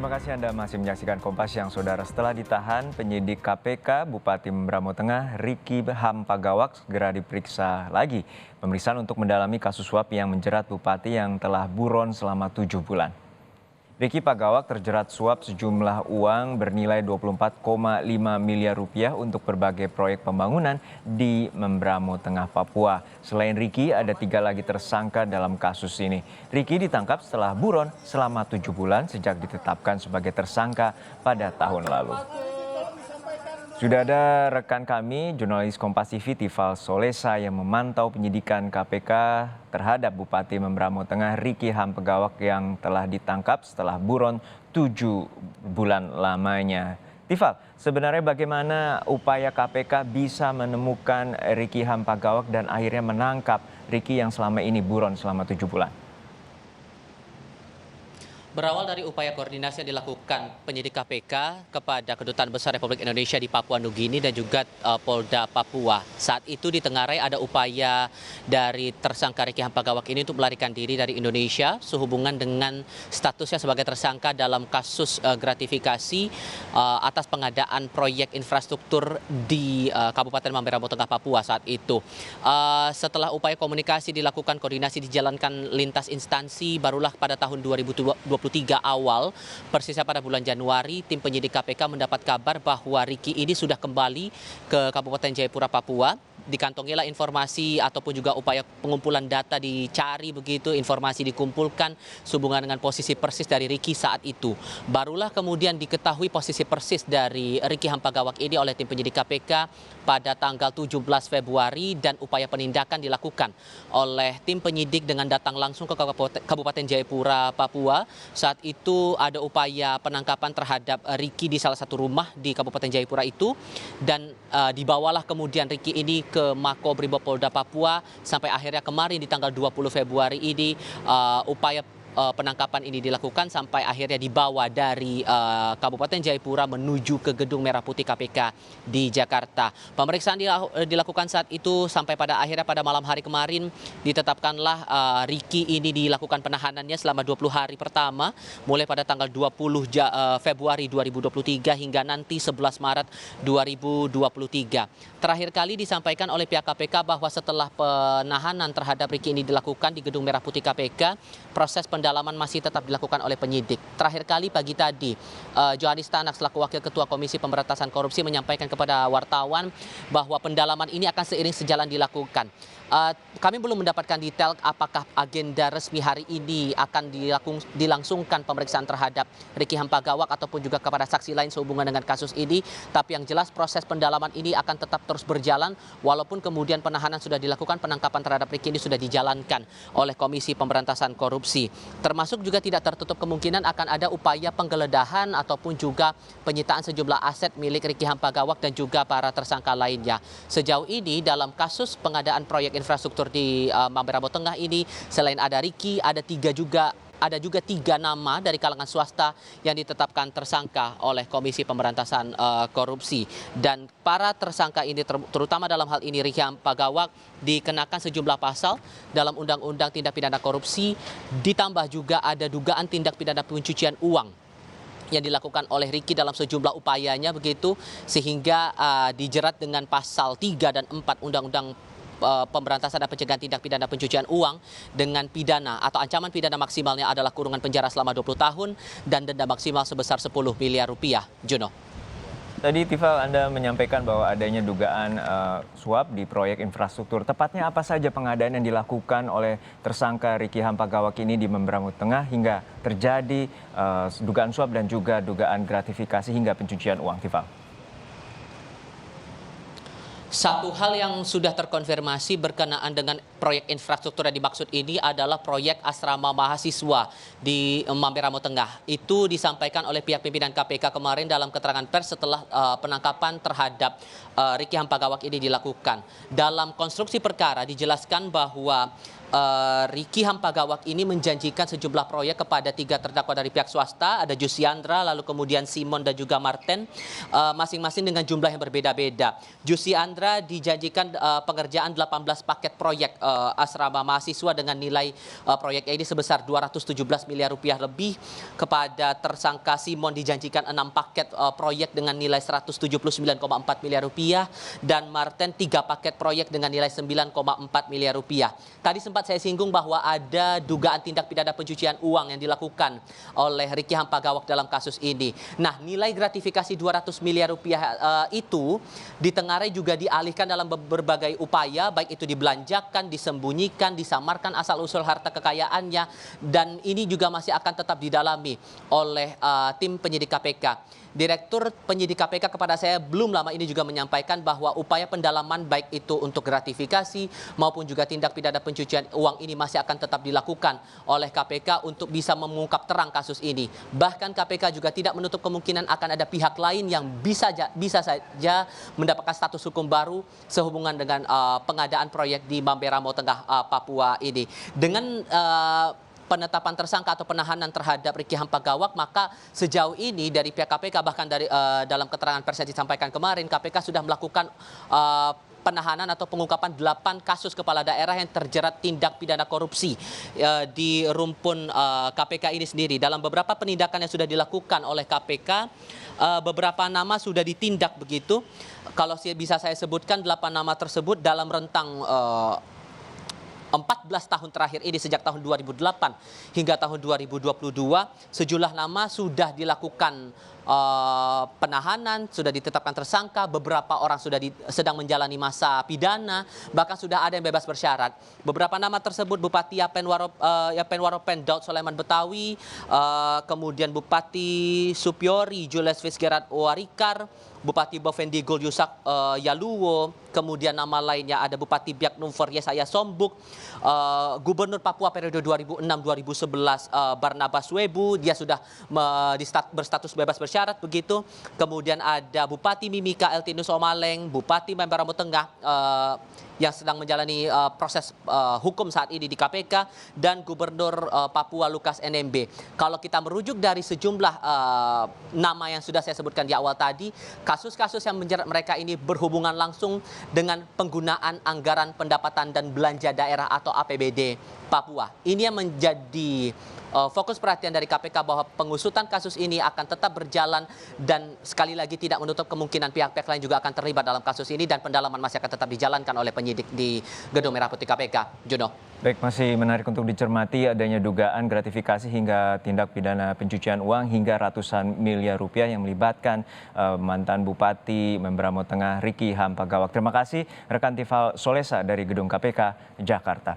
Terima kasih Anda masih menyaksikan Kompas Siang, Saudara. Setelah ditahan, penyidik KPK Bupati Membramo Tengah Riki Hampagawak segera diperiksa lagi. Pemeriksaan untuk mendalami kasus suap yang menjerat Bupati yang telah buron selama 7 bulan. Riki Pagawak terjerat suap sejumlah uang bernilai 24,5 miliar rupiah untuk berbagai proyek pembangunan di Membramo Tengah, Papua. Selain Riki, ada 3 lagi tersangka dalam kasus ini. Riki ditangkap setelah buron selama 7 bulan sejak ditetapkan sebagai tersangka pada tahun lalu. Sudah ada rekan kami, jurnalis Kompas TV Tifal Solesa yang memantau penyidikan KPK terhadap Bupati Membramo Tengah Riki Hampagawak yang telah ditangkap setelah buron 7 bulan lamanya. Tifal, sebenarnya bagaimana upaya KPK bisa menemukan Riki Hampagawak dan akhirnya menangkap Riki yang selama ini buron selama 7 bulan? Berawal dari upaya koordinasi yang dilakukan penyidik KPK kepada Kedutaan Besar Republik Indonesia di Papua Nugini dan juga Polda Papua. Saat itu di Tenggarai ada upaya dari tersangka Riki Hampagawak ini untuk melarikan diri dari Indonesia sehubungan dengan statusnya sebagai tersangka dalam kasus gratifikasi atas pengadaan proyek infrastruktur di Kabupaten Membramo Tengah, Papua saat itu. Setelah upaya komunikasi dilakukan, koordinasi dijalankan lintas instansi, barulah pada tahun 2023 awal, persisnya pada bulan Januari, tim penyidik KPK mendapat kabar bahwa Riki ini sudah kembali ke Kabupaten Jayapura, Papua. Dikantongilah informasi ataupun juga upaya pengumpulan data dicari begitu, informasi dikumpulkan sehubungan dengan posisi persis dari Riki saat itu. Barulah kemudian diketahui posisi persis dari Riki Hampagawak ini oleh tim penyidik KPK pada tanggal 17 Februari dan upaya penindakan dilakukan oleh tim penyidik dengan datang langsung ke Kabupaten Jayapura, Papua. Saat itu ada upaya penangkapan terhadap Riki di salah satu rumah di Kabupaten Jayapura itu dan dibawalah kemudian Riki ini ke Makobrimob Polda Papua sampai akhirnya kemarin di tanggal 20 Februari ini upaya penangkapan ini dilakukan sampai akhirnya dibawa dari Kabupaten Jayapura menuju ke Gedung Merah Putih KPK di Jakarta. Pemeriksaan dilakukan saat itu sampai pada akhirnya pada malam hari kemarin ditetapkanlah Riki ini dilakukan penahanannya selama 20 hari pertama mulai pada tanggal 20 Februari 2023 hingga nanti 11 Maret 2023. Terakhir kali disampaikan oleh pihak KPK bahwa setelah penahanan terhadap Riki ini dilakukan di Gedung Merah Putih KPK, proses pendalaman masih tetap dilakukan oleh penyidik. Terakhir kali pagi tadi, Johanis Tanak selaku Wakil Ketua Komisi Pemberantasan Korupsi menyampaikan kepada wartawan bahwa pendalaman ini akan seiring sejalan dilakukan. Kami belum mendapatkan detail apakah agenda resmi hari ini akan dilangsungkan pemeriksaan terhadap Riki Hampagawak ataupun juga kepada saksi lain sehubungan dengan kasus ini. Tapi yang jelas proses pendalaman ini akan tetap terus berjalan walaupun kemudian penahanan sudah dilakukan, penangkapan terhadap Riki ini sudah dijalankan oleh Komisi Pemberantasan Korupsi. Termasuk juga tidak tertutup kemungkinan akan ada upaya penggeledahan ataupun juga penyitaan sejumlah aset milik Riki Hampagawak dan juga para tersangka lainnya. Sejauh ini dalam kasus pengadaan proyek infrastruktur di Membramo Tengah ini, selain ada Riki, ada juga 3 nama dari kalangan swasta yang ditetapkan tersangka oleh Komisi Pemberantasan Korupsi. Dan para tersangka ini terutama dalam hal ini Riki Hampagawak dikenakan sejumlah pasal dalam Undang-Undang Tindak Pidana Korupsi, ditambah juga ada dugaan tindak pidana pencucian uang yang dilakukan oleh Riki dalam sejumlah upayanya begitu, sehingga dijerat dengan pasal 3 dan 4 Undang-Undang Pemberantasan dan Pencegahan Tindak Pidana Pencucian Uang dengan pidana atau ancaman pidana maksimalnya adalah kurungan penjara selama 20 tahun dan denda maksimal sebesar 10 miliar rupiah. Juno. Tadi Tifal, Anda menyampaikan bahwa adanya dugaan suap di proyek infrastruktur. Tepatnya apa saja pengadaan yang dilakukan oleh tersangka Riki Hampagawak ini di Membramo Tengah hingga terjadi dugaan suap dan juga dugaan gratifikasi hingga pencucian uang, Tifal? Satu hal yang sudah terkonfirmasi berkenaan dengan proyek infrastruktur yang dimaksud ini adalah proyek asrama mahasiswa di Membramo Tengah. Itu disampaikan oleh pihak pimpinan KPK kemarin dalam keterangan pers setelah penangkapan terhadap Riki Hampagawak ini dilakukan. Dalam konstruksi perkara dijelaskan bahwa Riki Hampagawak ini menjanjikan sejumlah proyek kepada 3 terdakwa dari pihak swasta, ada Jusiandra, lalu kemudian Simon dan juga Martin, masing-masing dengan jumlah yang berbeda-beda. Jusiandra dijanjikan pengerjaan 18 paket proyek asrama mahasiswa dengan nilai proyek ini sebesar 217 miliar rupiah lebih. Kepada tersangka Simon dijanjikan 6 paket proyek dengan nilai 179,4 miliar rupiah dan Martin 3 paket proyek dengan nilai 9,4 miliar rupiah. Tadi sempat saya singgung bahwa ada dugaan tindak pidana pencucian uang yang dilakukan oleh Riki Hampagawak dalam kasus ini. Nah, nilai gratifikasi 200 miliar rupiah itu ditengarai juga dialihkan dalam berbagai upaya, baik itu dibelanjakan, disembunyikan, disamarkan asal-usul harta kekayaannya, dan ini juga masih akan tetap didalami oleh tim penyidik KPK. Direktur penyidik KPK kepada saya belum lama ini juga menyampaikan bahwa upaya pendalaman baik itu untuk gratifikasi maupun juga tindak pidana pencucian uang ini masih akan tetap dilakukan oleh KPK untuk bisa mengungkap terang kasus ini. Bahkan KPK juga tidak menutup kemungkinan akan ada pihak lain yang bisa saja mendapatkan status hukum baru sehubungan dengan pengadaan proyek di Mamberamo Tengah, Papua ini. Dengan penetapan tersangka atau penahanan terhadap Riki Hampagawak, maka sejauh ini dari pihak KPK bahkan dari dalam keterangan pers yang disampaikan kemarin, KPK sudah melakukan penahanan atau pengungkapan 8 kasus kepala daerah yang terjerat tindak pidana korupsi di rumpun KPK ini sendiri. Dalam beberapa penindakan yang sudah dilakukan oleh KPK, beberapa nama sudah ditindak begitu. Kalau bisa saya sebutkan 8 nama tersebut dalam rentang 14 tahun terakhir ini, sejak tahun 2008 hingga tahun 2022, sejumlah nama sudah dilakukan penahanan, sudah ditetapkan tersangka, beberapa orang sudah sedang menjalani masa pidana, bahkan sudah ada yang bebas bersyarat. Beberapa nama tersebut Bupati Yapen Daud Soleman Betawi, kemudian Bupati Supiori Jules Fitzgerald Warikar, Bupati Bovendigul Yusak Yaluwo, kemudian nama lainnya ada Bupati Biak Numfor Yesaya Sombuk, Gubernur Papua periode 2006-2011 Barnabas Webu, dia sudah berstatus bebas bersyarat begitu. Kemudian ada Bupati Mimika Eltinus Omaleng, Bupati Mamberamo Tengah yang sedang menjalani proses hukum saat ini di KPK, dan Gubernur Papua Lukas NMB. Kalau kita merujuk dari sejumlah nama yang sudah saya sebutkan di awal tadi, kasus-kasus yang menjerat mereka ini berhubungan langsung dengan penggunaan anggaran pendapatan dan belanja daerah atau APBD Papua. Ini yang menjadi fokus perhatian dari KPK bahwa pengusutan kasus ini akan tetap berjalan dan sekali lagi tidak menutup kemungkinan pihak-pihak lain juga akan terlibat dalam kasus ini, dan pendalaman masih akan tetap dijalankan oleh penyidik di Gedung Merah Putih KPK. Juno. Baik, masih menarik untuk dicermati adanya dugaan gratifikasi hingga tindak pidana pencucian uang hingga ratusan miliar rupiah yang melibatkan mantan Bupati Mamberamo Tengah Riki Hampagawak. Terima kasih rekan Tifal Solesa dari Gedung KPK Jakarta.